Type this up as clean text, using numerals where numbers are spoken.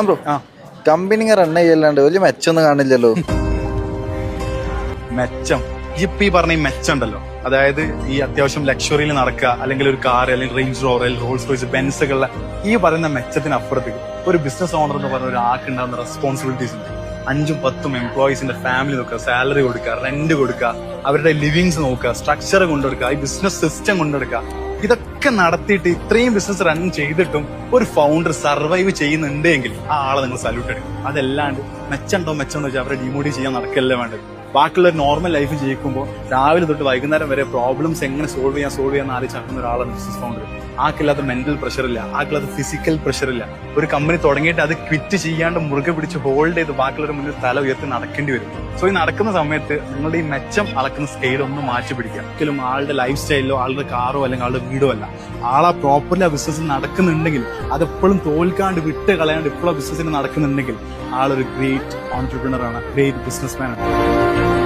Bro company run ചെയ്യല്ലാണ്ട് വലിയ മെച്ചൊന്നും കാണില്ലല്ലോ. മെച്ചം ഇപ്പൊ ഈ പറഞ്ഞ ഈ മെച്ചം ഉണ്ടല്ലോ, അതായത് ഈ അത്യാവശ്യം ലക്ഷറിയിൽ നടക്കുക, അല്ലെങ്കിൽ ഒരു കാർ, അല്ലെങ്കിൽ റേഞ്ച് റോവർ, റോൾസ് റോയ്സ്, ബെൻസുകളുടെ ഈ പറയുന്ന മെച്ചത്തിനപ്പുറത്തേക്ക് ഒരു ബിസിനസ് ഓണർ എന്ന് പറഞ്ഞ ഒരു ആൾക്ക് ഉണ്ടാകുന്ന റെസ്പോൺസിബിലിറ്റീസ് ഉണ്ട്. 5-10 എംപ്ലോയീസിന്റെ ഫാമിലി നോക്കുക, സാലറി കൊടുക്കുക, റെന്റ് കൊടുക്കുക, അവരുടെ ലിവിങ്സ് നോക്കുക, സ്ട്രക്ചർ കൊണ്ടുകൊടുക്കുക, ഈ ബിസിനസ് സിസ്റ്റം കൊണ്ടുകൊടുക്കുക. ഇതൊക്കെ നടത്തിയിട്ട് ഇത്രയും ബിസിനസ് റൺ ചെയ്തിട്ടും ഒരു ഫൗണ്ടർ സർവൈവ് ചെയ്യുന്നുണ്ടെങ്കിൽ ആ ആളെ നിങ്ങൾ സല്യൂട്ട് എടുക്കും. അതല്ലാണ്ട് മെച്ചമുണ്ടോ മെച്ചം വെച്ചാൽ അവരെ ഡിമോട്ടിവേറ്റ് ചെയ്യാൻ നടക്കല്ലേ വേണ്ടത്. ബാക്കിയുള്ള ഒരു നോർമൽ ലൈഫ് ജീവിക്കുമ്പോൾ രാവിലെ തൊട്ട് വൈകുന്നേരം വരെ പ്രോബ്ലംസ് എങ്ങനെ സോൾവ് ചെയ്യാൻ ആലോചിച്ചാക്കുന്ന ഒരാളാണ് ബിസിനസ് ഫൗണ്ടർ. ആക്കില്ലാത്ത മെന്റൽ പ്രഷർ ഇല്ല, ആക്കില്ലാത്ത ഫിസിക്കൽ പ്രഷർ ഇല്ല. ഒരു കമ്പനി തുടങ്ങിയിട്ട് അത് ക്വിറ്റ് ചെയ്യാണ്ട് മുറുകെ പിടിച്ച് ഹോൾഡ് ചെയ്ത് ബാക്കിയുള്ളവരുടെ മുന്നിൽ തല ഉയർത്തി നടക്കേണ്ടി വരും. സോ ഈ നടക്കുന്ന സമയത്ത് നിങ്ങളുടെ ഈ മെച്ചം അളക്കുന്ന സ്കെയിൽ ഒന്ന് മാറ്റി പിടിക്കുക. ഒരിക്കലും ആളുടെ ലൈഫ് സ്റ്റൈലിലോ ആളുടെ കാറോ അല്ലെങ്കിൽ ആളുടെ വീടോ അല്ല, ആളാ പ്രോപ്പർലി ആ ബിസിനസ് നടക്കുന്നുണ്ടെങ്കിൽ, അതെപ്പോഴും തോൽക്കാണ്ട് വിട്ട് കളയാണ്ട് ഇപ്പോഴും ബിസിനസ്സിന് നടക്കുന്നുണ്ടെങ്കിൽ ആളൊരു ഗ്രേറ്റ് ഓൺട്രപ്രണർ ആണ്, ഗ്രേറ്റ് ബിസിനസ് മാൻ ആണ്.